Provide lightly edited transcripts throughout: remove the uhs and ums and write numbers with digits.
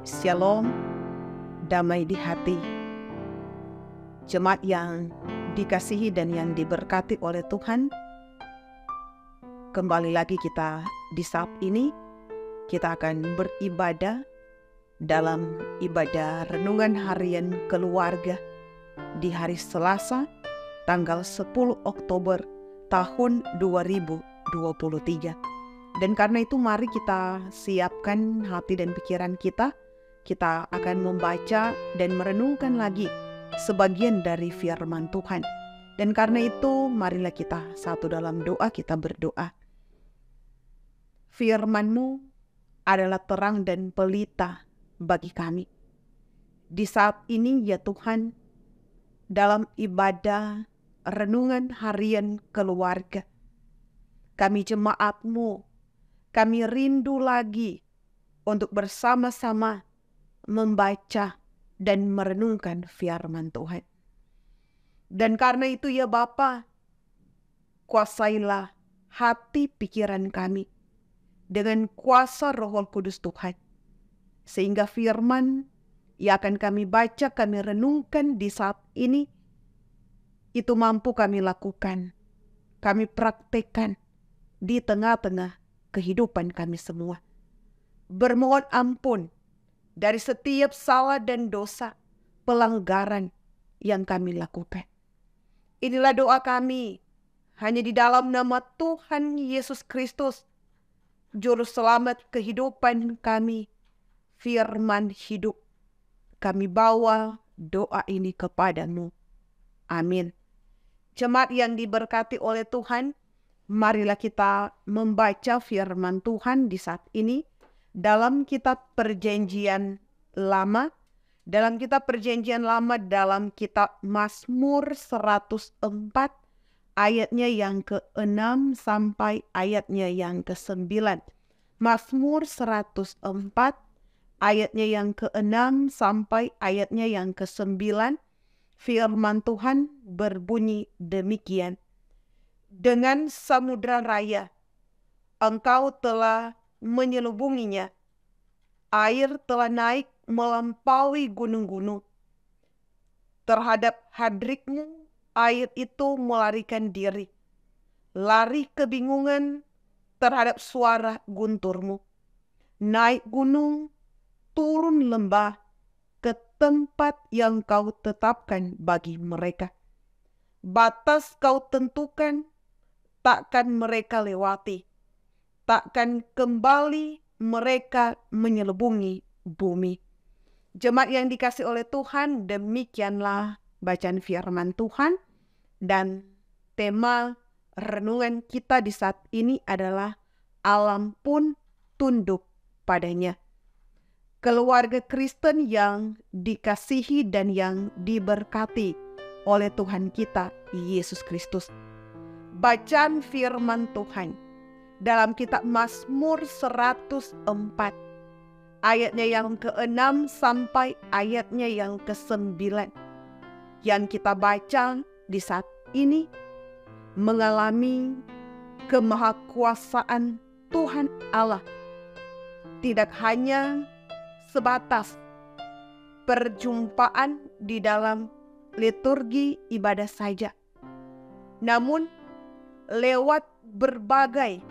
Shalom, damai di hati. Jemaat yang dikasihi dan yang diberkati oleh Tuhan, kembali lagi kita di saat ini, kita akan beribadah dalam ibadah renungan harian keluarga di hari Selasa, tanggal 10 Oktober tahun 2023. Dan karena itu mari kita siapkan hati dan pikiran kita. Kita akan membaca dan merenungkan lagi sebagian dari firman Tuhan. Dan karena itu marilah kita satu dalam doa, kita berdoa. Firman-Mu adalah terang dan pelita bagi kami. Di saat ini ya Tuhan, dalam ibadah renungan harian keluarga, kami jemaat-Mu, kami rindu lagi untuk bersama-sama membaca dan merenungkan firman Tuhan. Dan karena itu ya Bapa, kuasailah hati pikiran kami dengan kuasa Roh Kudus Tuhan. Sehingga firman yang akan kami baca, kami renungkan di saat ini, itu mampu kami lakukan, kami praktekkan di tengah-tengah kehidupan kami semua. Bermohon ampun dari setiap salah dan dosa, pelanggaran yang kami lakukan. Inilah doa kami, hanya di dalam nama Tuhan Yesus Kristus, Juru Selamat kehidupan kami, firman hidup. Kami bawa doa ini kepadamu. Amin. Jemaat yang diberkati oleh Tuhan, marilah kita membaca firman Tuhan di saat ini dalam kitab Perjanjian Lama, dalam kitab Mazmur 104 ayatnya yang ke-6 sampai ayatnya yang ke-9. Mazmur 104 ayatnya yang ke-6 sampai ayatnya yang ke-9. Firman Tuhan berbunyi demikian. Dengan samudra raya Engkau telah menyelubunginya, air telah naik melampaui gunung-gunung. Terhadap hadrik-Mu, air itu melarikan diri, lari kebingungan terhadap suara guntur-Mu. Naik gunung, turun lembah, ke tempat yang Kau tetapkan bagi mereka. Batas Kau tentukan, takkan mereka lewati. Takkan kembali mereka menyelubungi bumi. Jemaat yang dikasihi oleh Tuhan, demikianlah bacaan firman Tuhan. Dan tema renungan kita di saat ini adalah alam pun tunduk padanya. Keluarga Kristen yang dikasihi dan yang diberkati oleh Tuhan kita, Yesus Kristus. Bacaan firman Tuhan dalam kitab Mazmur 104 ayatnya yang ke-6 sampai ayatnya yang ke-9. Yang kita baca di saat ini mengalami kemahakuasaan Tuhan Allah. Tidak hanya sebatas perjumpaan di dalam liturgi ibadah saja, namun lewat berbagai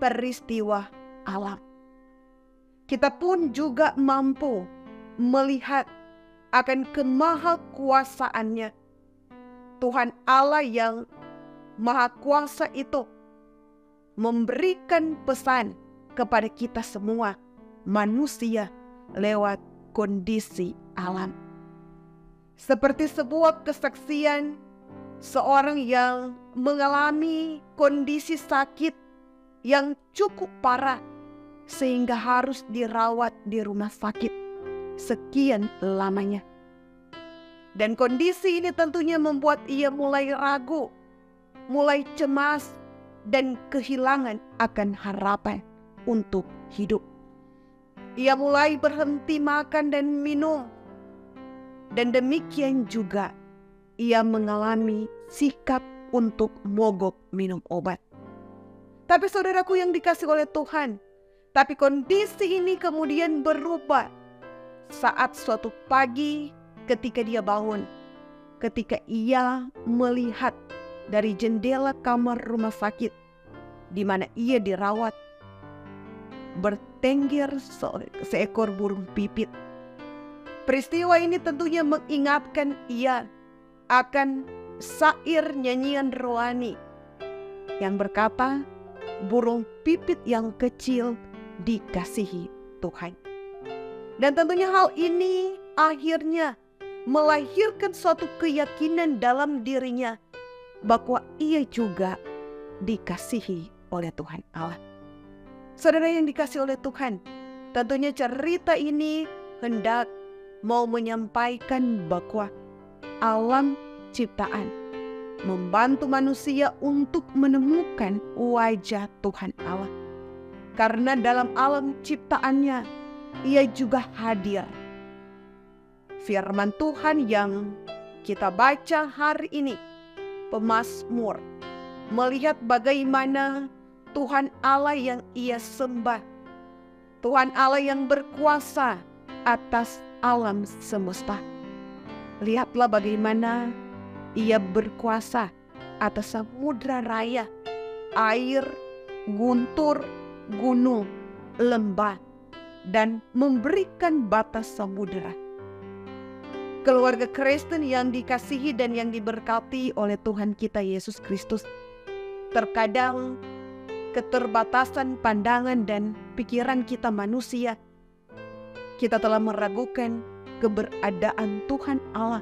peristiwa alam, kita pun juga mampu melihat akan kemahakuasaannya. Tuhan Allah yang Maha Kuasa itu memberikan pesan kepada kita semua manusia lewat kondisi alam. Seperti sebuah kesaksian seorang yang mengalami kondisi sakit yang cukup parah sehingga harus dirawat di rumah sakit sekian lamanya. Dan kondisi ini tentunya membuat ia mulai ragu, mulai cemas, dan kehilangan akan harapan untuk hidup. Ia mulai berhenti makan dan minum, dan demikian juga ia mengalami sikap untuk mogok minum obat. Tapi saudaraku yang dikasihi oleh Tuhan, tapi kondisi ini kemudian berubah saat suatu pagi ketika dia bangun, ketika ia melihat dari jendela kamar rumah sakit di mana ia dirawat, bertengger seekor burung pipit. Peristiwa ini tentunya mengingatkan ia akan syair nyanyian rohani yang berkata, burung pipit yang kecil dikasihi Tuhan. Dan tentunya hal ini akhirnya melahirkan suatu keyakinan dalam dirinya bahwa ia juga dikasihi oleh Tuhan Allah. Saudara yang dikasihi oleh Tuhan, tentunya cerita ini hendak mau menyampaikan bahwa alam ciptaan membantu manusia untuk menemukan wajah Tuhan Allah. Karena dalam alam ciptaannya, ia juga hadir. Firman Tuhan yang kita baca hari ini, pemazmur, melihat bagaimana Tuhan Allah yang ia sembah, Tuhan Allah yang berkuasa atas alam semesta. Lihatlah bagaimana ia berkuasa atas samudra raya, air, guntur, gunung, lembah, dan memberikan batas samudera. Keluarga Kristen yang dikasihi dan yang diberkati oleh Tuhan kita Yesus Kristus, terkadang keterbatasan pandangan dan pikiran kita manusia, kita telah meragukan keberadaan Tuhan Allah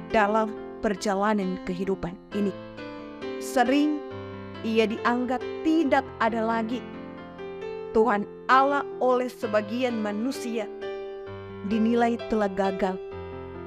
dalam perjalanan kehidupan ini. Sering ia dianggap tidak ada lagi. Tuhan Allah oleh sebagian manusia dinilai telah gagal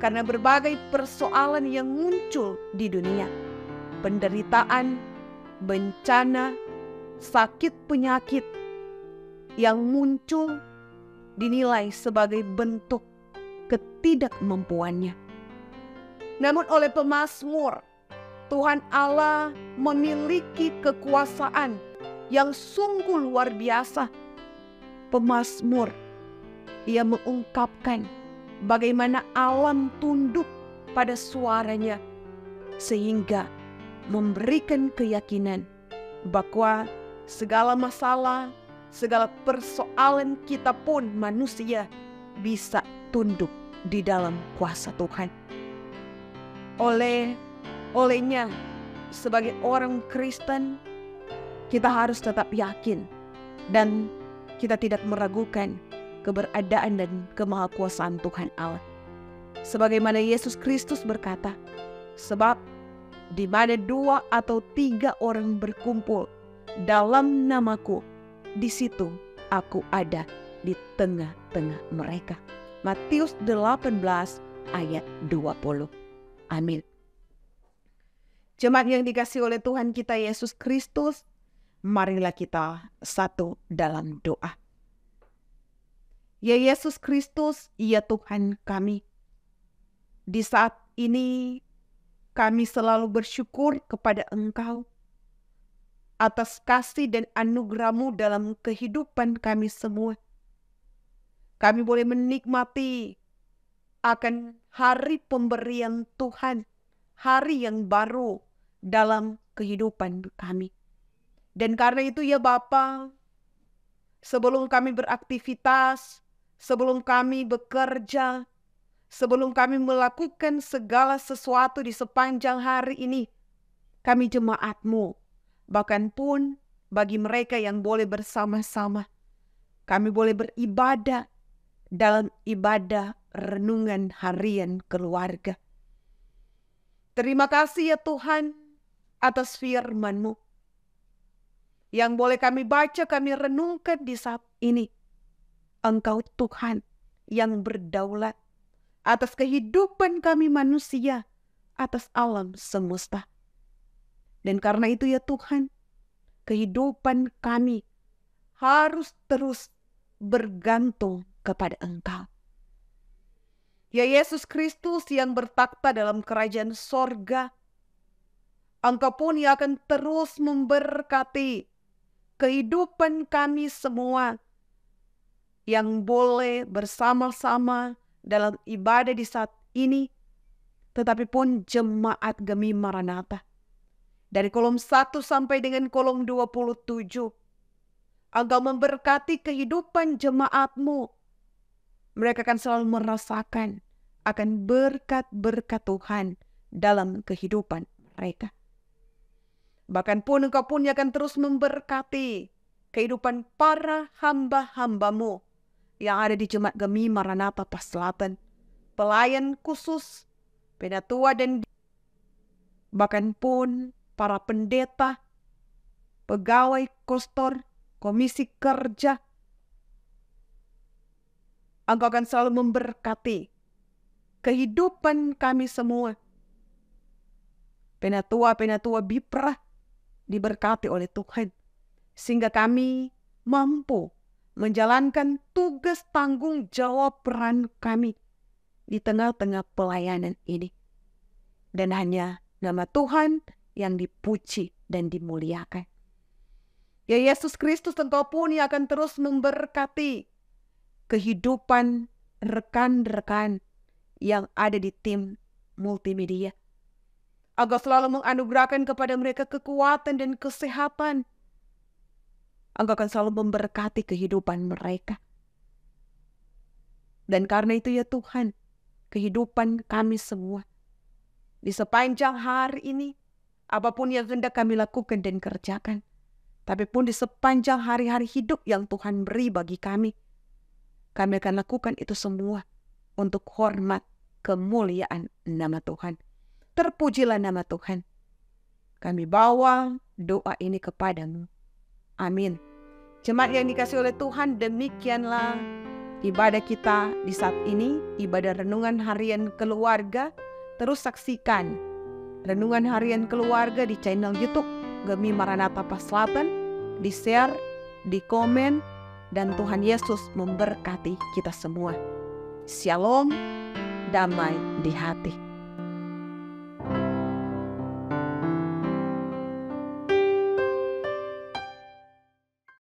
karena berbagai persoalan yang muncul di dunia. Penderitaan, bencana, sakit penyakit yang muncul dinilai sebagai bentuk ketidakmampuannya. Namun oleh pemazmur, Tuhan Allah memiliki kekuasaan yang sungguh luar biasa. Pemazmur, ia mengungkapkan bagaimana alam tunduk pada suaranya, sehingga memberikan keyakinan bahwa segala masalah, segala persoalan kita pun manusia bisa tunduk di dalam kuasa Tuhan. Olehnya sebagai orang Kristen, kita harus tetap yakin dan kita tidak meragukan keberadaan dan kemahakuasaan Tuhan Allah. Sebagaimana Yesus Kristus berkata, sebab di mana 2 atau 3 orang berkumpul dalam namaku, di situ aku ada di tengah-tengah mereka. Matius 18 ayat 20. Amin. Jemaat yang dikasihi oleh Tuhan kita Yesus Kristus, marilah kita satu dalam doa. Ya Yesus Kristus, ya Tuhan kami, di saat ini kami selalu bersyukur kepada Engkau atas kasih dan anugerah-Mu dalam kehidupan kami semua. Kami boleh menikmati akan hari pemberian Tuhan, hari yang baru dalam kehidupan kami. Dan karena itu ya Bapa, sebelum kami beraktivitas, sebelum kami bekerja, sebelum kami melakukan segala sesuatu di sepanjang hari ini, kami jemaat-Mu, bahkan pun bagi mereka yang boleh bersama-sama, kami boleh beribadah dalam ibadah renungan harian keluarga. Terima kasih ya Tuhan atas firman-Mu yang boleh kami baca, kami renungkan di saat ini. Engkau Tuhan yang berdaulat atas kehidupan kami manusia, atas alam semesta. Dan karena itu ya Tuhan, kehidupan kami harus terus bergantung kepada Engkau. Ya Yesus Kristus yang bertakhta dalam kerajaan sorga, Engkau pun yang akan terus memberkati kehidupan kami semua yang boleh bersama-sama dalam ibadah di saat ini, tetapi pun jemaat Gemi Maranatha. Dari kolom 1 sampai dengan kolom 27. Engkau memberkati kehidupan jemaatmu. Mereka akan selalu merasakan akan berkat-berkat Tuhan dalam kehidupan mereka. Bahkan pun engkau pun akan terus memberkati kehidupan para hamba-hambamu yang ada di Jemaat Gemi Maranatha Pas Selatan. Pelayan khusus, penatua dan bahkan pun para pendeta, pegawai kostor, komisi kerja. Engkau akan selalu memberkati kehidupan kami semua. Penatua-penatua Bipra diberkati oleh Tuhan, sehingga kami mampu menjalankan tugas tanggung jawab peran kami di tengah-tengah pelayanan ini. Dan hanya nama Tuhan yang dipuji dan dimuliakan. Ya Yesus Kristus, Engkau pun yang akan terus memberkati kehidupan rekan-rekan yang ada di tim multimedia. Engkau selalu menganugerahkan kepada mereka kekuatan dan kesehatan. Engkau akan selalu memberkati kehidupan mereka. Dan karena itu ya Tuhan, kehidupan kami semua di sepanjang hari ini, apapun yang hendak kami lakukan dan kerjakan, tapi pun di sepanjang hari-hari hidup yang Tuhan beri bagi kami akan lakukan itu semua untuk hormat kemuliaan nama Tuhan. Terpujilah nama Tuhan. Kami bawa doa ini kepadamu. Amin. Jemaat yang dikasihi oleh Tuhan, demikianlah ibadah kita di saat ini, ibadah renungan harian keluarga. Terus saksikan renungan harian keluarga di channel YouTube Gemi Maranatha Pas Selatan, di-share, di-komen, dan Tuhan Yesus memberkati kita semua. Shalom, damai di hati.